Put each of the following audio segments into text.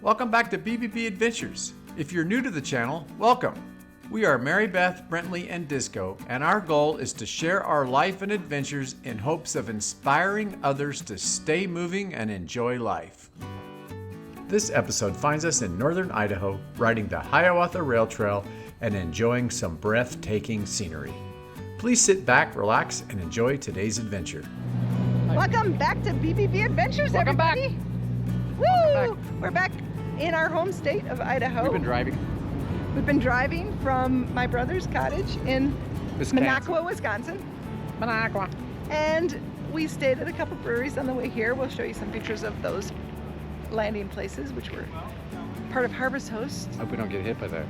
Welcome back to BBB Adventures. If you're new to the channel, welcome. We are Mary Beth, Brentley, and Disco, and our goal is to share our life and adventures in hopes of inspiring others to stay moving and enjoy life. This episode finds us in Northern Idaho, riding the Hiawatha Rail Trail and enjoying some breathtaking scenery. Please sit back, relax, and enjoy today's adventure. Welcome back to BBB Adventures, Welcome everybody. back. Woo! Welcome back. We're back in our home state of Idaho. We've been driving. We've been driving from my brother's cottage in Minocqua, Wisconsin. Minocqua. And we stayed at a couple breweries on the way here. We'll show you some pictures of those landing places, which were part of Harvest Host. Hope we don't get hit by that.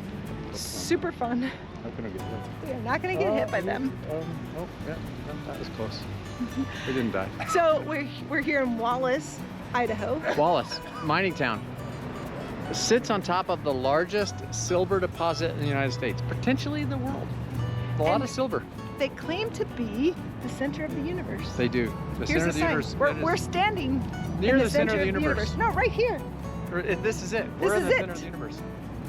Super fun. Hope we don't get hit. We are not going to get hit by them. Oh, yeah, that was close. We didn't die. So we're here in Wallace, Idaho. Wallace, mining town. Sits on top of the largest silver deposit in the United States, potentially the world. A lot of silver. They claim to be the center of the universe. They do. The Here's center of the universe. We're standing near in the center of the universe. No, right here. This is it. This We're in is the it. center of the universe.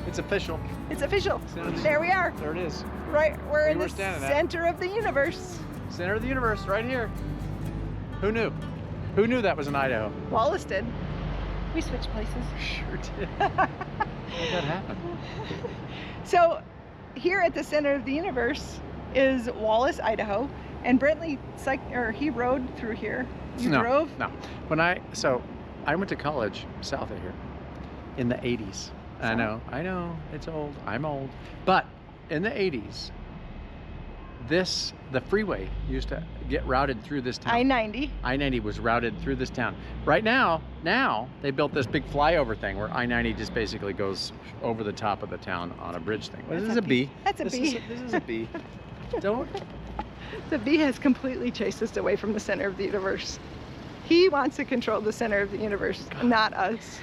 It's official. It's official. Center of the- There we are. There it is. Right, we're in the standing at. center of the universe. Center of the universe, right here. Who knew? Who knew that was in Idaho? Wallace did. We switched places. Sure did. How'd that happen? So here at the center of the universe is Wallace, Idaho, and Brentley he rode through here. You drove? No. I went to college south of here in the 80s. I know, it's old. I'm old. But in the 80s, the freeway used to get routed through this town. I-90. I-90 was routed through this town. Right now they built this big flyover thing where I-90 just basically goes over the top of the town on a bridge thing. This is a B. That's a B. This is a B. Don't. The bee has completely chased us away from the center of the universe. He wants to control the center of the universe, not us.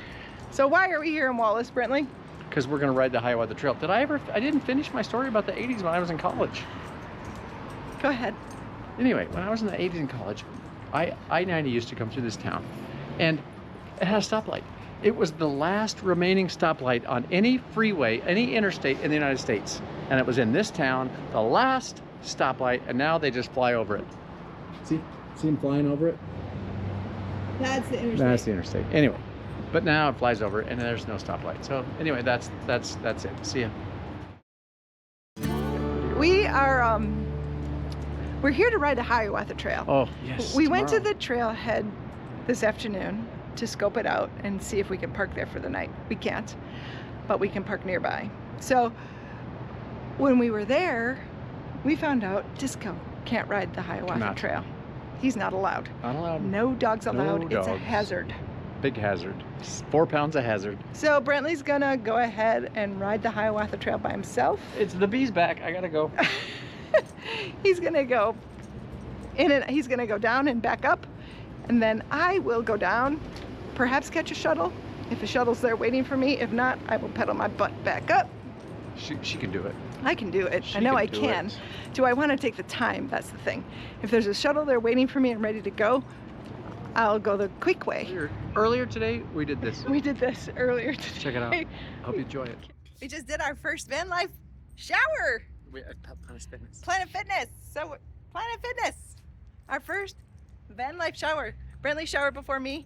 So why are we here in Wallace, Brentley? Because we're going to ride the Hiawatha Trail. I didn't finish my story about the 80s when I was in college. Go ahead. Anyway, when I was in the 80s in college, I-90 used to come through this town, and it had a stoplight. It was the last remaining stoplight on any freeway, any interstate in the United States. And it was in this town, the last stoplight, and now they just fly over it. See them flying over it? That's the interstate. That's the interstate. Anyway, but now it flies over it, and there's no stoplight. So anyway, that's it. See ya. We are we're here to ride the Hiawatha Trail. Oh yes. We went to the trailhead this afternoon to scope it out and see if we can park there for the night. We can't, but we can park nearby. So when we were there, we found out Disco can't ride the Hiawatha Trail. He's not allowed. Not allowed. No dogs allowed. No It's a dogs. hazard. Big hazard. 4 pounds of hazard. So Brentley's gonna go ahead and ride the Hiawatha Trail by himself. It's the bee's back. I gotta go. He's gonna go in and he's gonna go down and back up, and then I will go down, perhaps catch a shuttle. If a shuttle's there waiting for me, if not, I will pedal my butt back up. She can do it. I can do it. I know I can. Do I want to take the time? That's the thing. If there's a shuttle there waiting for me and ready to go, I'll go the quick way. Earlier today, we did this. We did this earlier today. Check it out. I hope you enjoy it. We just did our first van life shower. Planet Fitness. Planet Fitness. So Planet Fitness. Our first van life shower. Brentley showered before me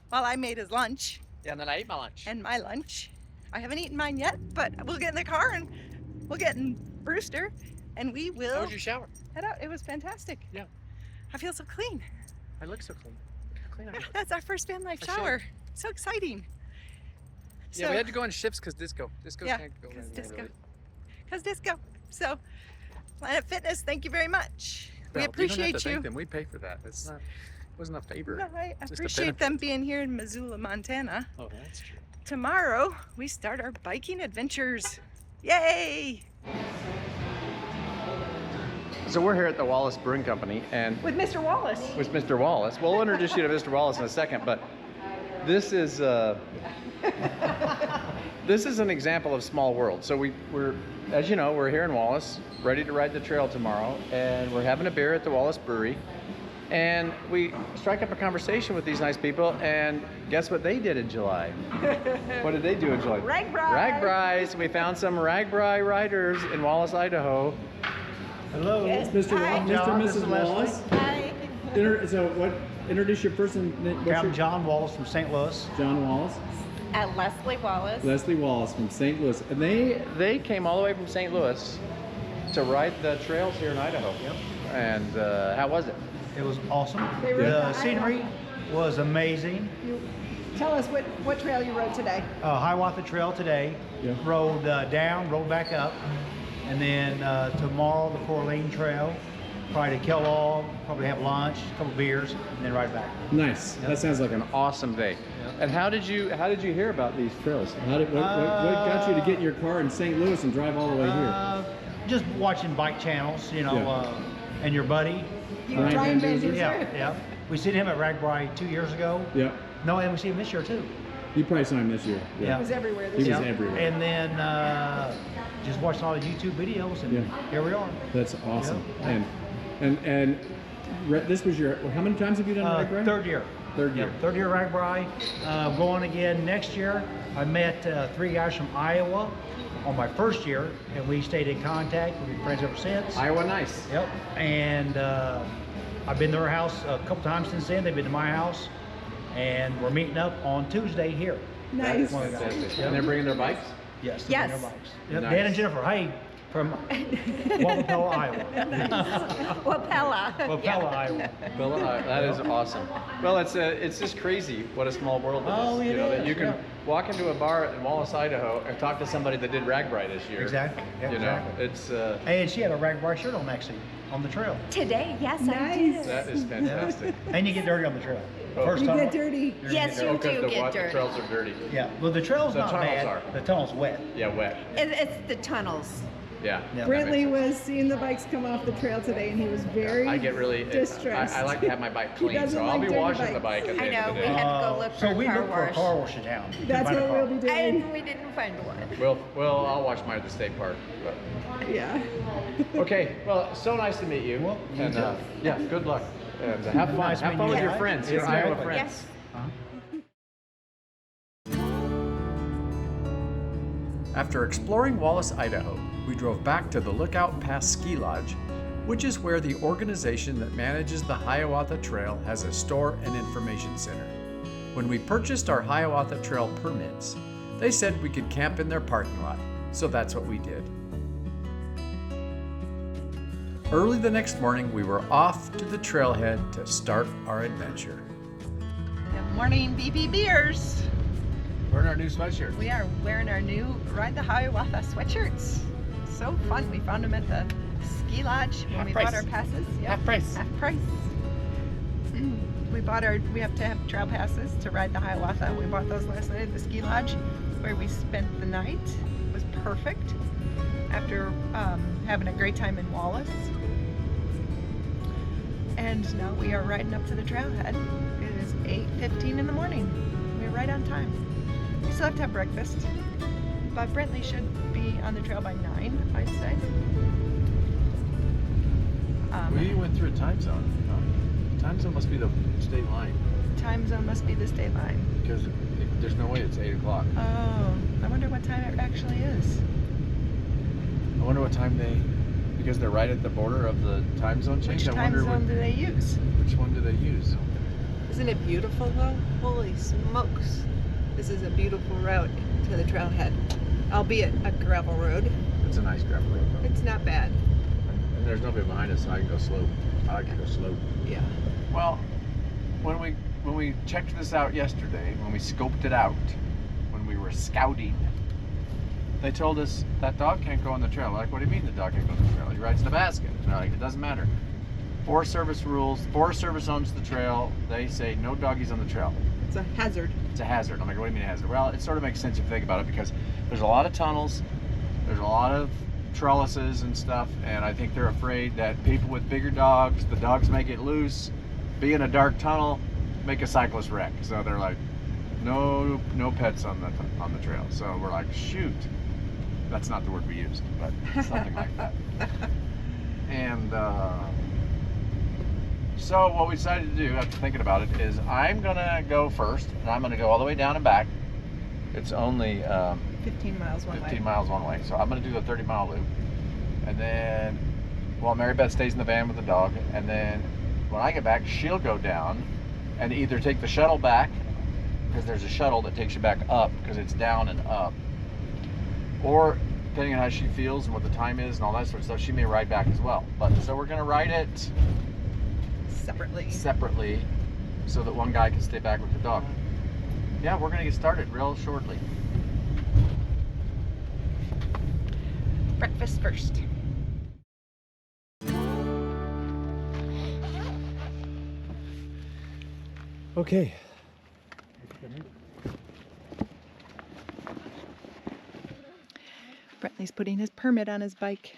while I made his lunch. Yeah, and then I ate my lunch. And my lunch. I haven't eaten mine yet, but we'll get in the car and we'll get in Brewster and we will. How was your shower? Head out. It was fantastic. Yeah. I feel so clean. I look so clean. Clean I look. That's our first van life shower. So exciting. Yeah, we had to go on shifts because Disco can't go. Because Disco. So Planet Fitness, thank you very much. We Well, appreciate you. Don't have to you. thank them. We pay for that. It's not. It wasn't a favor. No, I Just a appreciate benefit. them being here in Missoula, Montana. Oh, that's true. Tomorrow we start our biking adventures. Yay! So we're here at the Wallace Brewing Company, and With Mr. Wallace. with Mr. Wallace. We'll introduce you to Mr. Wallace in a second, but this is this is an example of small world. So we're, as you know, we're here in Wallace, ready to ride the trail tomorrow, and we're having a beer at the Wallace Brewery. And we strike up a conversation with these nice people, and guess what they did in July? What did they do in July? Ragbri. We found some Ragbri riders in Wallace, Idaho. Hello. Yes. Mr. Hi. Mr. and This Mrs. Wallace. Hi. Introduce your person. I'm John Wallace from St. Louis. John Wallace. Leslie Wallace. Leslie Wallace from St. Louis. And They came all the way from St. Louis to ride the trails here in Idaho. Yep. And how was it? It was awesome. They rode The the scenery was amazing. Tell us what trail you rode today. Hiawatha Trail today. Yeah. Rode down, rode back up. And then tomorrow, the 4-lane trail. Probably to Kellogg, probably have lunch, a couple beers, and then ride back. Nice. That sounds like an Awesome day. Yep. And how did you hear about these trails? what got you to get in your car in St. Louis and drive all the way here? Just watching bike channels, Yeah. And your buddy. Brian Van Duzer? Yeah. We seen him at Ragbri 2 years ago. Yeah. No, and we see him this year too. You probably saw him this year. Yeah. He was everywhere He this was year. everywhere. And then just watching all the YouTube videos, and Yeah. here we are. That's awesome. Yeah. And this was your, how many times have you done Ragbri? Third year. Third year. Yep, third year Ragbri. Going again next year. I met 3 guys from Iowa on my first year, and we stayed in contact. We've been friends ever since. Iowa nice. Yep. And I've been to their house a couple times since then. They've been to my house, and we're meeting up on Tuesday here. Nice. One of the guys. Fantastic. And they're bringing their bikes? Yes. Yes. They're bikes. Yep. Nice. Dan and Jennifer. Hey, from Wapella, Iowa. Wapella. Wapella, Iowa. Well, that is awesome. Well, it's just crazy what a small world it is. Oh, it that is, you can yeah. walk into a bar in Wallace, Idaho, and talk to somebody that did Ragbri this year. Exactly. Yeah, You know, exactly. it's And she had a Ragbri shirt on actually on the trail. Today, yes, I Nice. did. that is fantastic. And you get dirty on the trail. Oh. First You time. get dirty. you're gonna Yes, get you dirty. do the get the dirty. trails are dirty. Yeah. Well, the trail's The not tunnels bad. are. The tunnel's wet. Yeah, wet. It's the tunnels. Yeah. Yeah. Brantley was seeing the bikes come off the trail today, and he was very I get really distressed. I like to have my bike He clean, doesn't so I'll like be dirty washing the bikes. bike at the I end know, of the we day. had to go look for so a we car looked for a wash. car wash in town. Couldn't That's find a what car. we'll be doing. And we didn't find one. Well, I'll wash mine at the state park. But. Yeah. Okay, well, so nice to meet you. Well, you and too. yeah, good luck. And have fun. Nice Have meeting fun you with your guys. friends, your Exactly. Iowa friends. Yes. After exploring Wallace, Idaho, we drove back to the Lookout Pass Ski Lodge, which is where the organization that manages the Hiawatha Trail has a store and information center. When we purchased our Hiawatha Trail permits, they said we could camp in their parking lot, so that's what we did. Early the next morning, we were off to the trailhead to start our adventure. Good morning, BBBers. We're in our new sweatshirt. We are wearing our new Ride the Hiawatha sweatshirts. So fun. We found them at the ski lodge when we bought our passes. Yep. Half price. Half price. We have to have trail passes to ride the Hiawatha. We bought those last night at the ski lodge where we spent the night. It was perfect after having a great time in Wallace. And now we are riding up to the trailhead. It is 8:15 in the morning. We're right on time. We still have to have breakfast, but Brentley should be on the trail by 9, I'd say. We went through a time zone. Time zone must be the state line Time zone must be the state line. because there's no way it's 8 o'clock. Oh, I wonder what time it actually is. I wonder what time because they're right at the border of the time zone change. Which I time wonder zone do they use? which one do they use? Isn't it beautiful though? Holy smokes. This is a beautiful route to the trailhead. Albeit a gravel road. It's a nice gravel road though. It's not bad. And there's nobody behind us, so I can go slow. I like to go slow. Yeah. Well, when we checked this out yesterday, when we scoped it out, when we were scouting, they told us that dog can't go on the trail. We're like, what do you mean the dog can't go on the trail? He rides in the basket. And they're like, it doesn't matter. Forest Service rules. Forest Service owns the trail. They say no doggies on the trail. It's a hazard. It's a hazard. I'm like, what do you mean a hazard? Well, it sort of makes sense if you think about it because there's a lot of tunnels, there's a lot of trellises and stuff, and I think they're afraid that people with bigger dogs, the dogs may get loose, be in a dark tunnel, make a cyclist wreck. So they're like, no pets on the trail. So we're like, shoot. That's not the word we used, but something like that. And So what we decided to do after thinking about it is I'm gonna go first, and I'm gonna go all the way down and back. It's only 15 miles one 15 way. miles one way, so I'm gonna do the 30-mile loop, and then while Mary Beth stays in the van with the dog, and then when I get back, she'll go down and either take the shuttle back, because there's a shuttle that takes you back up because it's down and up, or depending on how she feels and what the time is and all that sort of stuff, she may ride back as well. But so we're gonna ride it separately so that one guy can stay back with the dog. Yeah, we're gonna get started real shortly. Breakfast first. Okay. Brentley's putting his permit on his bike.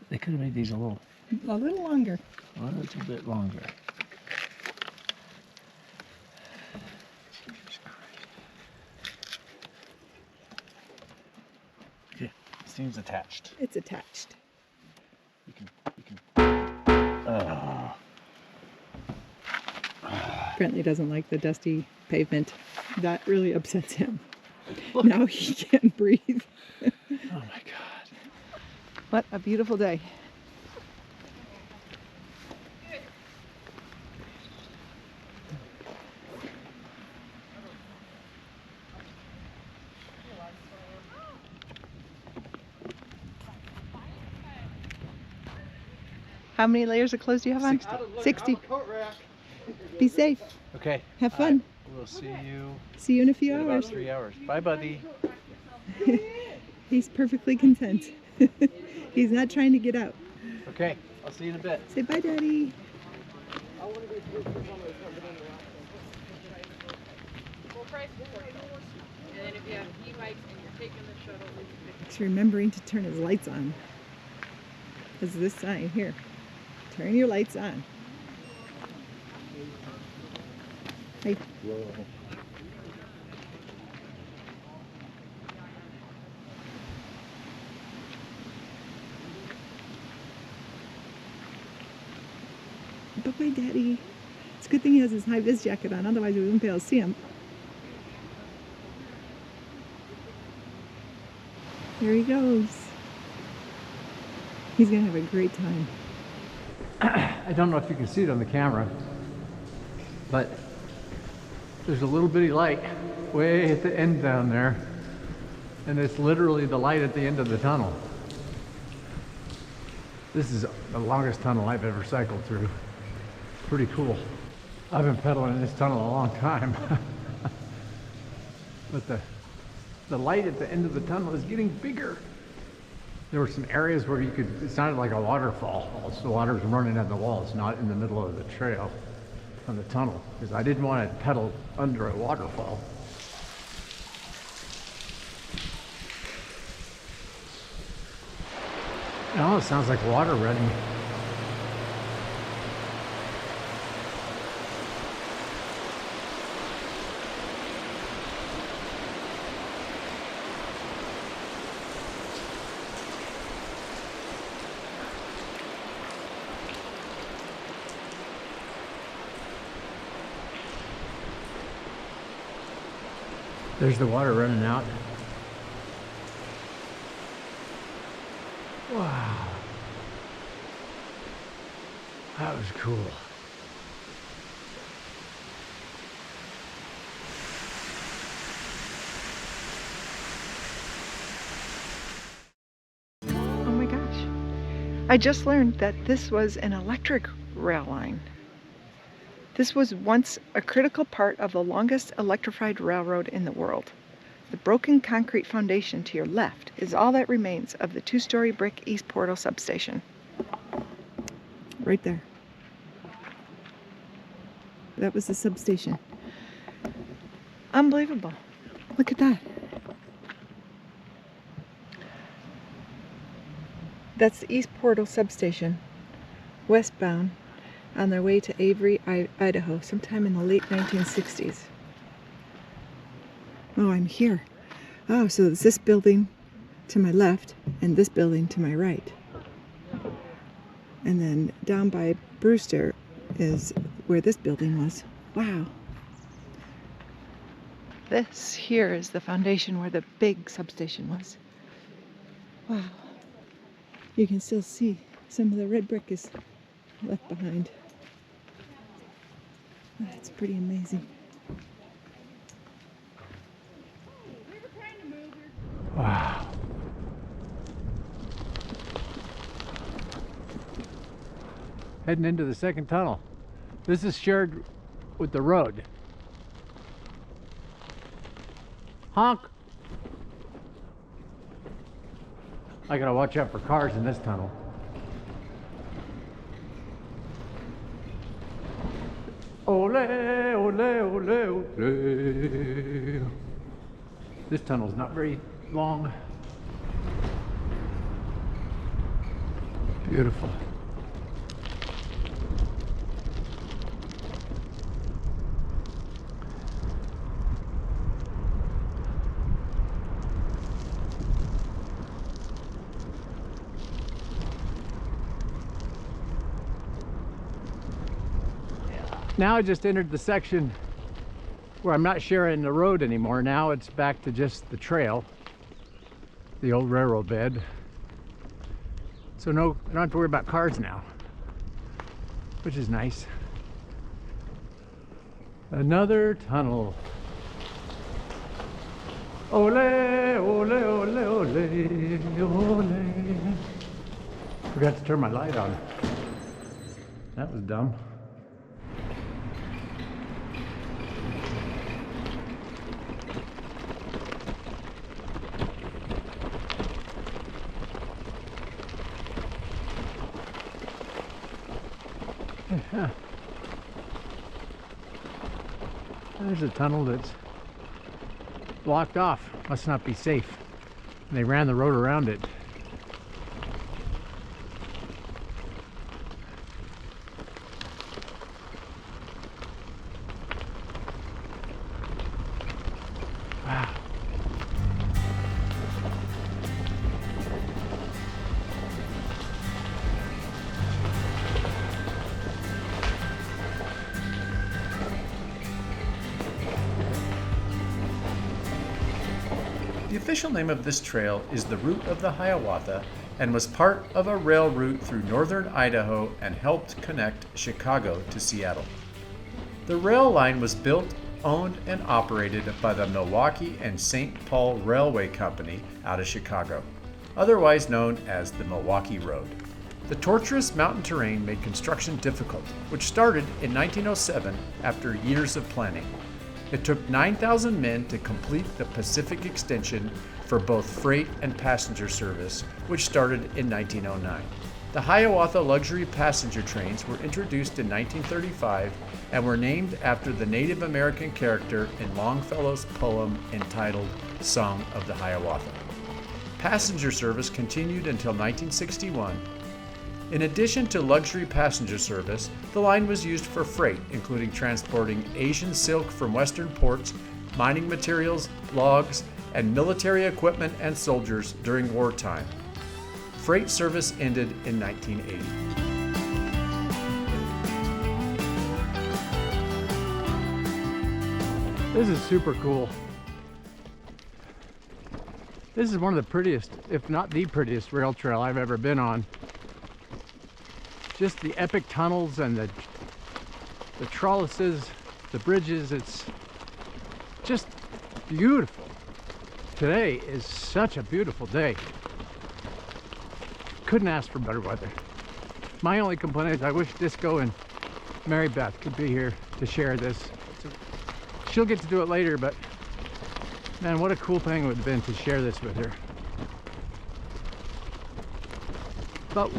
They could have made these a little longer. bit longer. Okay, Seems attached. It's attached. You can. Brentley doesn't like the dusty pavement. That really upsets him. Now he can't breathe. oh my God. What a beautiful day. How many layers of clothes do you have on? 60. Be safe. Okay. Have fun. We'll see you See you in a few in about hours. 3 hours. Bye, buddy. He's perfectly content. He's not trying to get out. Okay, I'll see you in a bit. Say bye, Daddy. He's remembering to turn his lights on. There's this sign here. Turn your lights on. Hey. Bye-bye, Daddy. It's a good thing he has his high-vis jacket on, otherwise we wouldn't be able to see him. There he goes. He's gonna have a great time. I don't know if you can see it on the camera, but there's a little bitty light way at the end down there, and it's literally the light at the end of the tunnel. This is the longest tunnel I've ever cycled through. Pretty cool. I've been pedaling in this tunnel a long time. But the light at the end of the tunnel is getting bigger. There were some areas where it sounded like a waterfall. The water's running at the walls, not in the middle of the trail on the tunnel, because I didn't want to pedal under a waterfall. It almost sounds like water running. There's the water running out. Wow. That was cool. Oh my gosh. I just learned that this was an electric rail line. This was once a critical part of the longest electrified railroad in the world. The broken concrete foundation to your left is all that remains of the 2-story brick East Portal substation. Right there. That was the substation. Unbelievable. Look at that. That's the East Portal substation, westbound, on their way to Avery, Idaho, sometime in the late 1960s. Oh, I'm here. Oh, so it's this building to my left and this building to my right. And then down by Brewster is where this building was. Wow. This here is the foundation where the big substation was. Wow. You can still see some of the red brick is left behind. That's pretty amazing. Wow. Heading into the second tunnel. This is shared with the road. Honk! I gotta watch out for cars in this tunnel. Ole, ole, ole, ole. This tunnel's not very long. Beautiful. Now I just entered the section where I'm not sharing the road anymore. Now it's back to just the trail, the old railroad bed. So no, I don't have to worry about cars now, which is nice. Another tunnel. Ole, ole, ole, ole, ole. Forgot to turn my light on. That was dumb. Yeah. There's a tunnel that's blocked off. Must not be safe. And they ran the road around it. Wow. The official name of this trail is the Route of the Hiawatha and was part of a rail route through northern Idaho and helped connect Chicago to Seattle. The rail line was built, owned, and operated by the Milwaukee and St. Paul Railway Company out of Chicago, otherwise known as the Milwaukee Road. The tortuous mountain terrain made construction difficult, which started in 1907 after years of planning. It took 9,000 men to complete the Pacific extension for both freight and passenger service, which started in 1909. The Hiawatha luxury passenger trains were introduced in 1935 and were named after the Native American character in Longfellow's poem entitled Song of the Hiawatha. Passenger service continued until 1961. In addition to luxury passenger service, the line was used for freight, including transporting Asian silk from western ports, mining materials, logs, and military equipment and soldiers during wartime. Freight service ended in 1980. This is super cool. This is one of the prettiest, if not the prettiest, rail trail I've ever been on. Just the epic tunnels and the trellises, the bridges, it's just beautiful. Today is such a beautiful day. Couldn't ask for better weather. My only complaint is I wish Disco and Mary Beth could be here to share this. She'll get to do it later, but man, what a cool thing it would have been to share this with her. But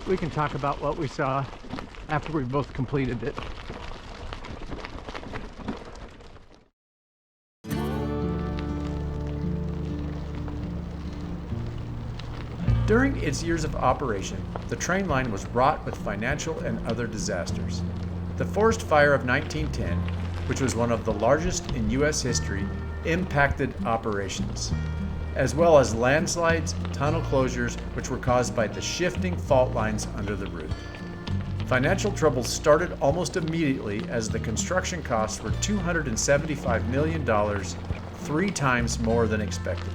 we can talk about what we saw after we both completed it. During its years of operation, the train line was wrought with financial and other disasters. The forest fire of 1910, which was one of the largest in U.S. history, impacted operations, as well as landslides, tunnel closures, which were caused by the shifting fault lines under the route. Financial troubles started almost immediately as the construction costs were $275 million, 3 times more than expected.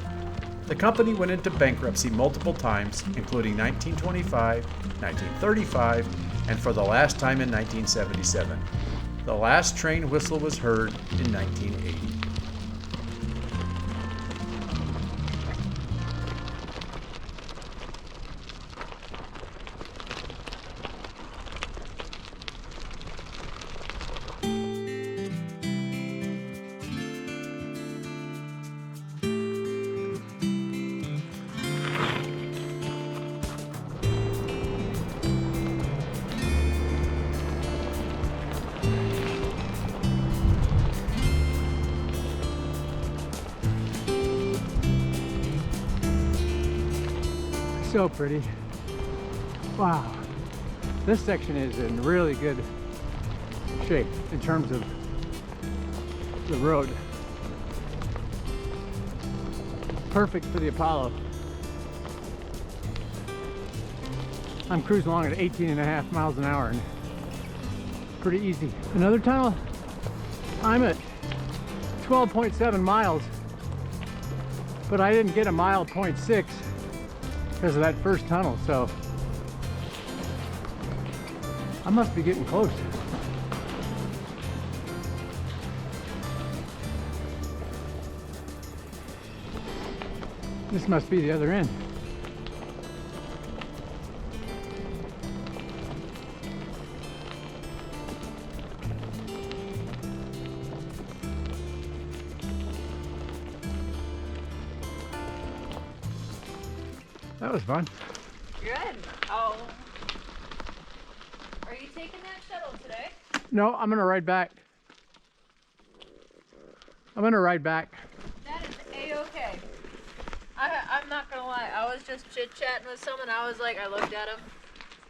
The company went into bankruptcy multiple times, including 1925, 1935, and for the last time in 1977. The last train whistle was heard in 1980. So pretty. Wow. This section is in really good shape in terms of the road. Perfect for the Apollo. I'm cruising along at 18.5 miles an hour and pretty easy. Another tunnel. I'm at 12.7 miles, but I didn't get a mile 0.6 because of that first tunnel, so I must be getting close. This must be the other end. That was fun. Good. Oh. Are you taking that shuttle today? No, I'm gonna ride back. I'm gonna ride back. That is A-okay. I'm not gonna lie. I was just chit-chatting with someone. I was like, I looked at him.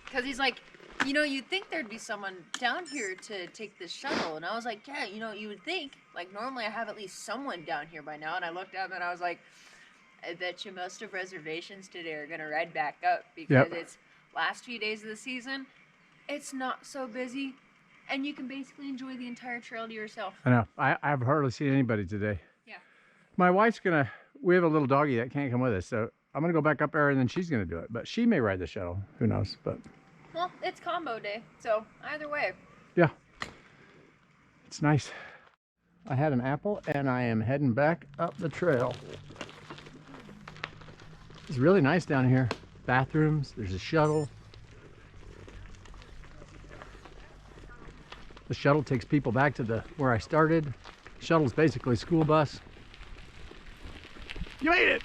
Because he's like, you know, you'd think thered be someone down here to take this shuttle. And I was like, yeah, you know, you would think. Like, normally I have at least someone down here by now. And I looked at him and I was like, I bet you most of reservations today are gonna ride back up because it's last few days of the season. It's not so busy, and you can basically enjoy the entire trail to yourself. I know. I've hardly seen anybody today. Yeah. My wife's gonna. We have a little doggy that can't come with us, so I'm gonna go back up there and then she's gonna do it. But she may ride the shuttle. Who knows? But Well, it's combo day, so either way. yeah, it's nice. I had an apple, and I am heading back up the trail. It's really nice down here. Bathrooms, there's a shuttle. The shuttle takes people back to where I started. Shuttle's basically a school bus. You made it!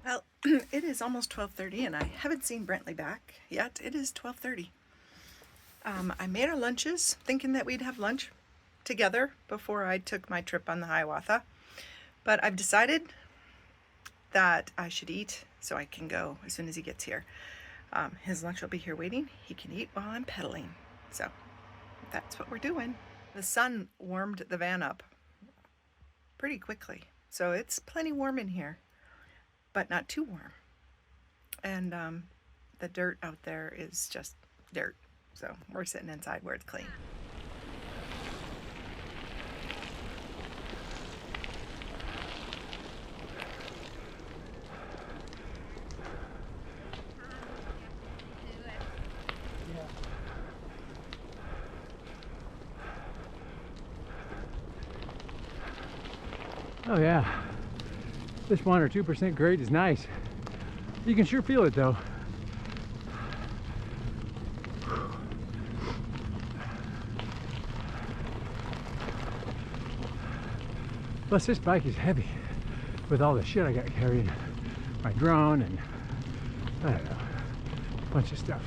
Well, it is almost 12:30 and I haven't seen Brentley back yet. It is 12:30. I made our lunches thinking that we'd have lunch together before I took my trip on the Hiawatha. But I've decided that I should eat so I can go as soon as he gets here. His lunch will be here waiting. He can eat while I'm pedaling. So that's what we're doing. The sun warmed the van up pretty quickly. So it's plenty warm in here, but not too warm. And the dirt out there is just dirt. So we're sitting inside where it's clean. Oh yeah, this 1 or 2% grade is nice. You can sure feel it though. Plus this bike is heavy with all the shit I got carrying. My drone and I don't know, a bunch of stuff.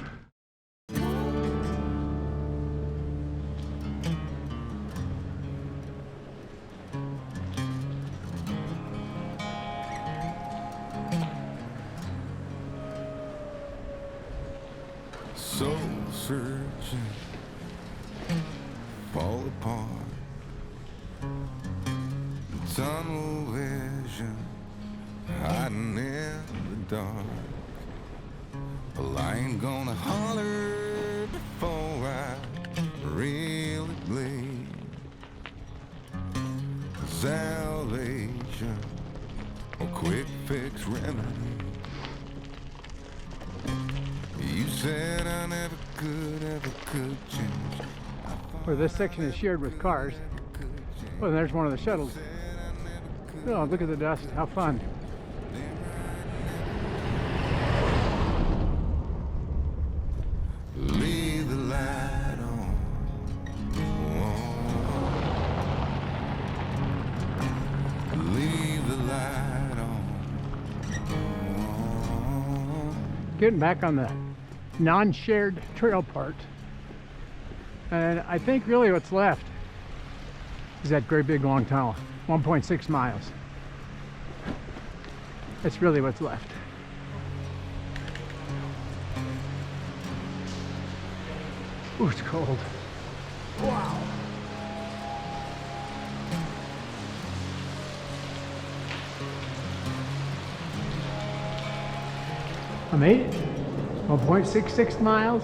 Soul searching tunnel vision, hiding in the dark. Well, I ain't gonna holler before I really bleed. Salvation, a quick fix remedy. You said I never could change. Where this section is shared with cars. Well, there's one of the shuttles. Oh, look at the dust. How fun. Leave the light on. Leave the light on. Getting back on the non-shared trail part. And I think really what's left is that great big long tunnel, 1.6 miles. That's really what's left. Ooh, it's cold. Wow. I made it. 1.66 miles.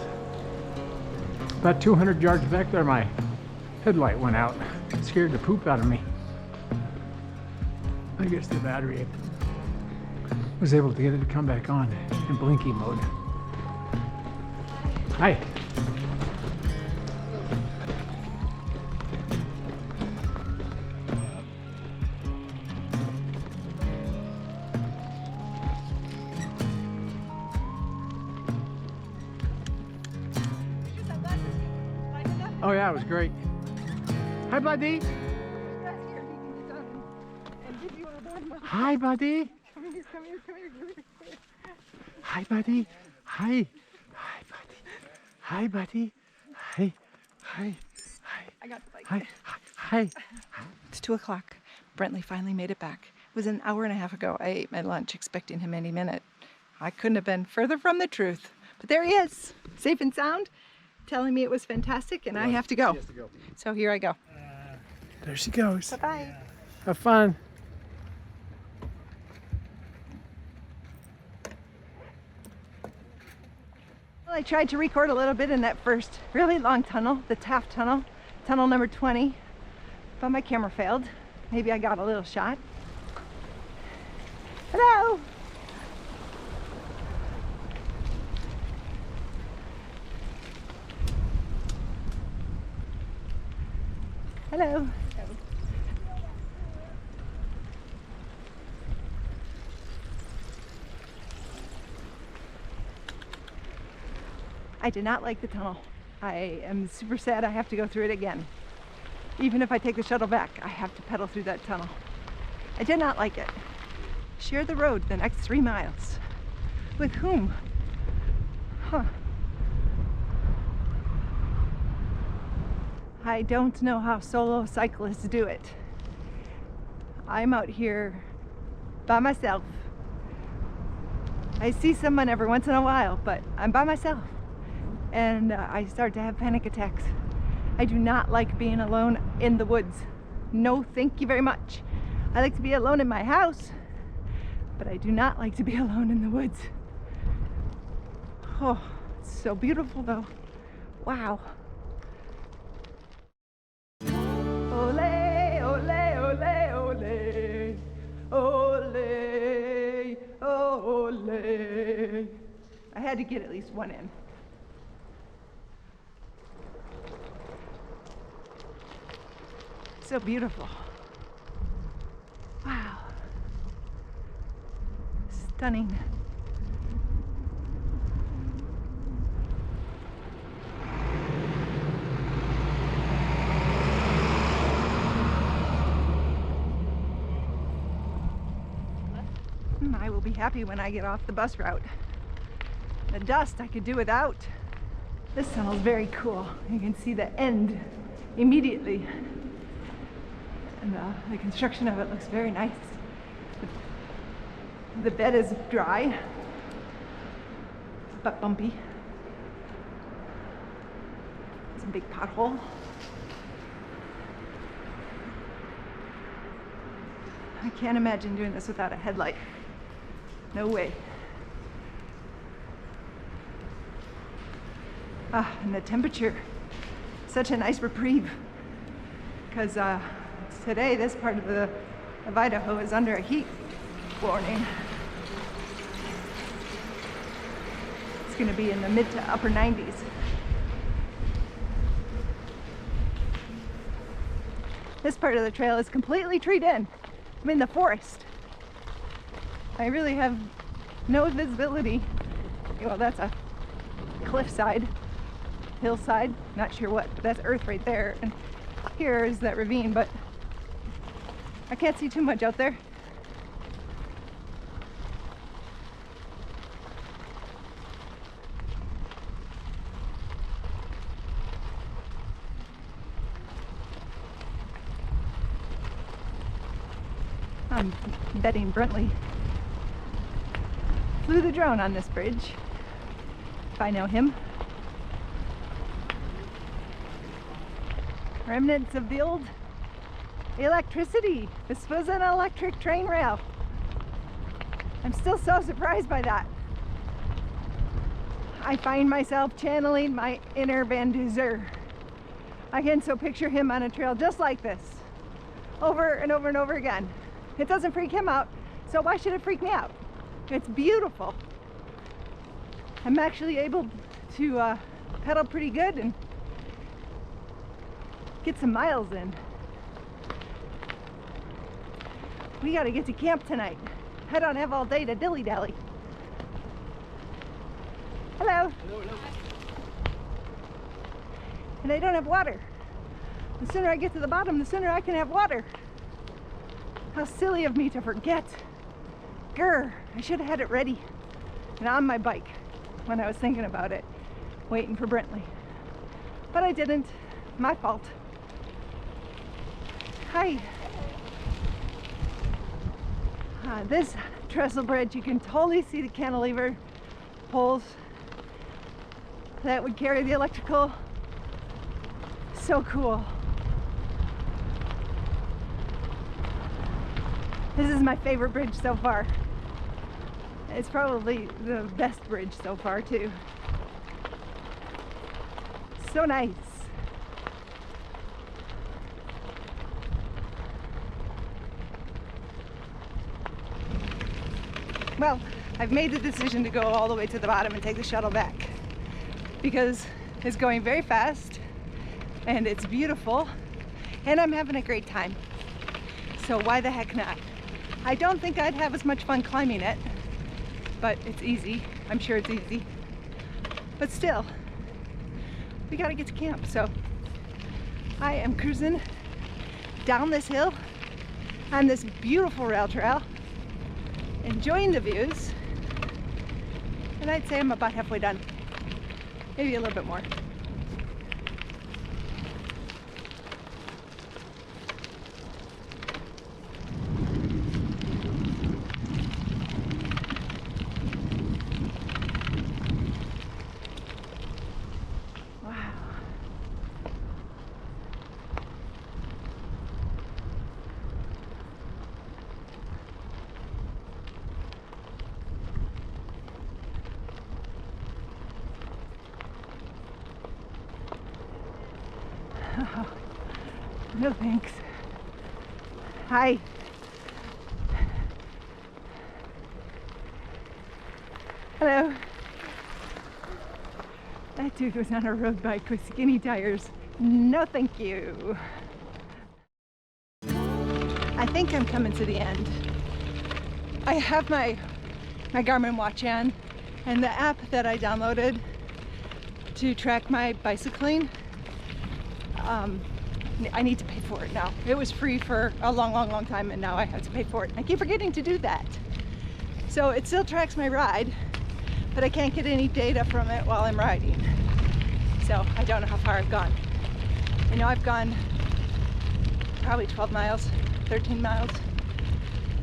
About 200 yards back there, my headlight went out. It scared the poop out of me. I guess the battery was able to get it to come back on in blinky mode. Hi. Oh yeah, it was great. Hi, buddy. Hi, buddy. Come here, come here, come here, come here. Hi, buddy. Hi. Hi, buddy. Hi, buddy. Hi. Hi. Hi. I got the bike. Hi. Hi. It's 2 o'clock. Brentley finally made it back. It was an hour and a half ago. I ate my lunch expecting him any minute. I couldn't have been further from the truth. But there he is, safe and sound, telling me it was fantastic and I have to go. So here I go. There she goes. Bye-bye. Have fun. Well, I tried to record a little bit in that first really long tunnel, the Taft Tunnel, tunnel number 20, but my camera failed. Maybe I got a little shot. Hello! Hello. I did not like the tunnel. I am super sad I have to go through it again. Even if I take the shuttle back, I have to pedal through that tunnel. I did not like it. Share the road the next 3 miles. With whom? Huh. I don't know how solo cyclists do it. I'm out here by myself. I see someone every once in a while, but I'm by myself. And I start to have panic attacks. I do not like being alone in the woods. No, thank you very much. I like to be alone in my house, but I do not like to be alone in the woods. Oh, it's so beautiful though. Wow. Ole, ole, ole, ole, ole, ole. I had to get at least one in. So beautiful. Wow. Stunning. I will be happy when I get off the bus route. The dust I could do without. This tunnel's very cool. You can see the end immediately. And the construction of it looks very nice. The bed is dry, but bumpy. It's a big pothole. I can't imagine doing this without a headlight. No way. Ah, and the temperature, such a nice reprieve. Because today this part of Idaho is under a heat warning. It's going to be in the mid to upper 90s. This part of the trail is completely treed in. I'm in the forest. I really have no visibility. Well, that's a cliffside, hillside, not sure what, but that's earth right there. And here is that ravine, but I can't see too much out there. I'm betting Brentley flew the drone on this bridge, if I know him. Remnants of the old electricity. This was an electric train rail. I'm still so surprised by that. I find myself channeling my inner Van Duzer. I can so picture him on a trail just like this, over and over and over again. It doesn't freak him out, so why should it freak me out? It's beautiful. I'm actually able to pedal pretty good and get some miles in. We gotta get to camp tonight. I don't have all day to dilly-dally. Hello. Hello, hello. And I don't have water. The sooner I get to the bottom, the sooner I can have water. How silly of me to forget. Grr, I should have had it ready and on my bike when I was thinking about it, waiting for Brentley. But I didn't. My fault. Hi. This trestle bridge, you can totally see the cantilever poles that would carry the electrical. So cool. This is my favorite bridge so far. It's probably the best bridge so far too. So nice. Well, I've made the decision to go all the way to the bottom and take the shuttle back because it's going very fast and it's beautiful and I'm having a great time. So why the heck not? I don't think I'd have as much fun climbing it, but it's easy. I'm sure it's easy. But still, we gotta get to camp. So I am cruising down this hill on this beautiful rail trail, enjoying the views, and I'd say I'm about halfway done. Maybe a little bit more. Oh, no thanks. Hi. Hello. That dude was on a road bike with skinny tires. No thank you. I think I'm coming to the end. I have my Garmin watch on and the app that I downloaded to track my bicycling. I need to pay for it now. It was free for a long time and now I have to pay for it. I keep forgetting to do that. So it still tracks my ride, but I can't get any data from it while I'm riding. So I don't know how far I've gone. I know I've gone probably 12 miles, 13 miles.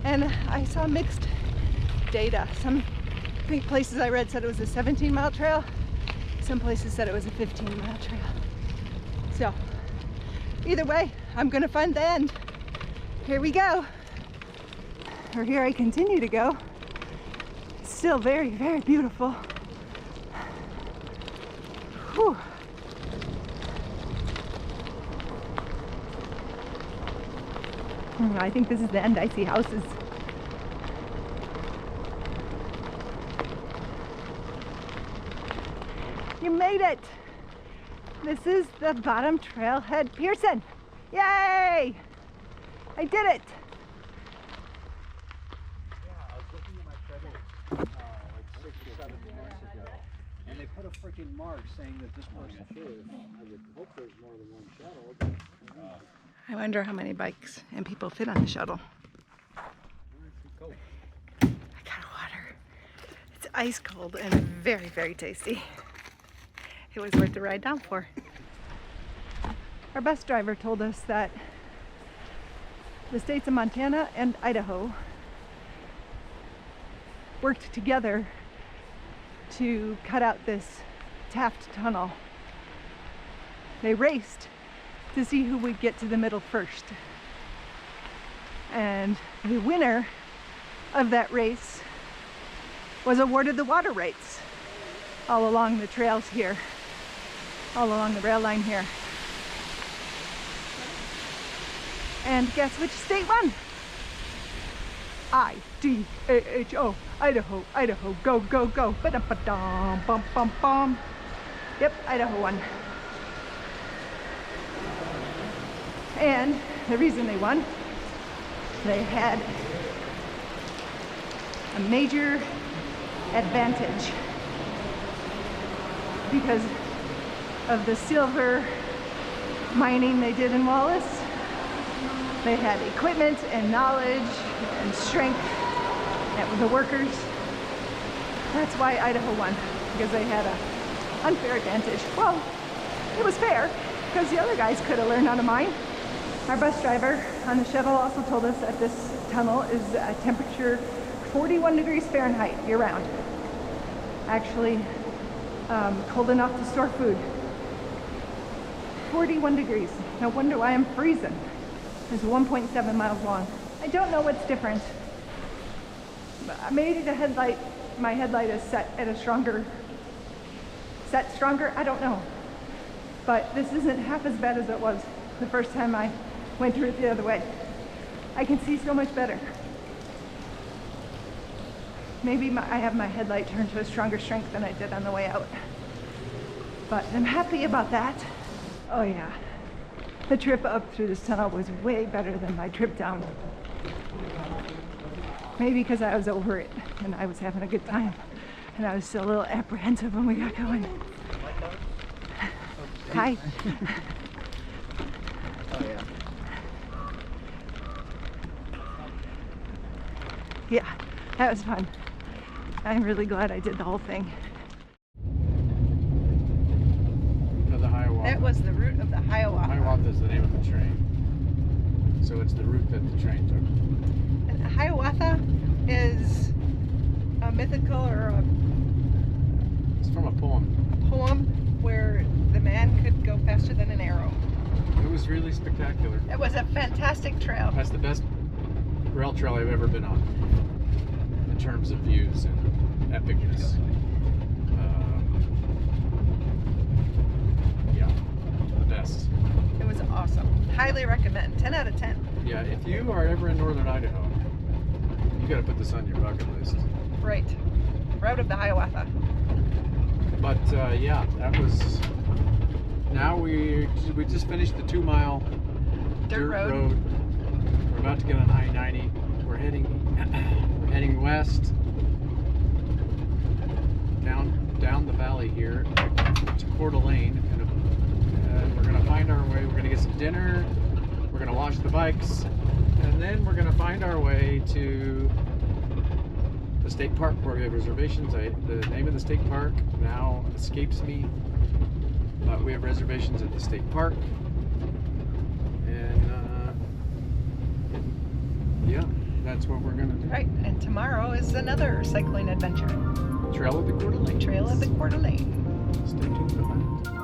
And I saw mixed data. Some places I read said it was a 17-mile trail. Some places said it was a 15-mile trail. So either way, I'm gonna find the end. Here we go. or here I continue to go. It's still very, very beautiful. Whew. I think this is the end. I see houses. You made it! This is the bottom trailhead, Pearson! Yay! I did it! I was looking at my credit like 6 or 7 months ago, and they put a freaking mark saying that this person should. I would hope there's more than one shuttle. But, I wonder how many bikes and people fit on the shuttle. I got water. It's ice cold and very, very tasty. It was worth the ride down for. Our bus driver told us that the states of Montana and Idaho worked together to cut out this Taft tunnel. They raced to see who would get to the middle first. And the winner of that race was awarded the water rights all along the trails here, all along the rail line here. And guess which state won? I-D-A-H-O, Idaho, Idaho, go, go, go. Ba-dum-ba-dum, bum, bum, bum. Yep, Idaho won. And the reason they won, they had a major advantage because of the silver mining they did in Wallace. They had equipment and knowledge and strength with the workers. That's why Idaho won, because they had an unfair advantage. Well, it was fair because the other guys could have learned how to mine. Our bus driver on the shuttle also told us that this tunnel is a temperature 41 degrees Fahrenheit year-round. Actually, cold enough to store food. 41 degrees. No wonder why I'm freezing. It's 1.7 miles long. I don't know what's different. Maybe the headlight, my headlight is set at a stronger, I don't know. But this isn't half as bad as it was the first time I went through it the other way. I can see so much better. Maybe I have my headlight turned to a stronger strength than I did on the way out. But I'm happy about that. Oh yeah. The trip up through this tunnel was way better than my trip down. Maybe because I was over it and I was having a good time. And I was still a little apprehensive when we got going. Hi. oh yeah. Yeah, that was fun. I'm really glad I did the whole thing. To the Hiawatha. That was the route of the Hiawatha. Hiawatha is the name of the train. So it's the route that the train took. And Hiawatha is a mythical or It's from a poem. a poem where the man could go faster than an arrow. It was really spectacular. It was a fantastic trail. That's the best rail trail I've ever been on in terms of views and epicness. Yeah, the best. It was awesome. Highly recommend. 10 out of 10. Yeah, if you are ever in Northern Idaho, you got to put this on your bucket list. Right. Route of the Hiawatha. But yeah, that was. Now we just finished the 2-mile Dirt road. We're about to get on I-90. We're heading west down the valley here to Coeur d'Alene, and we're gonna find our way. We're gonna get some dinner. We're gonna wash the bikes, and then we're gonna find our way to the state park where we have reservations. The name of the state park now escapes me, but we have reservations at the state park, and yeah, that's what we're gonna do. Right. And tomorrow is another cycling adventure. Trail of the Coeur d'Alene. Trail of the Coeur d'Alene. Stay tuned for that.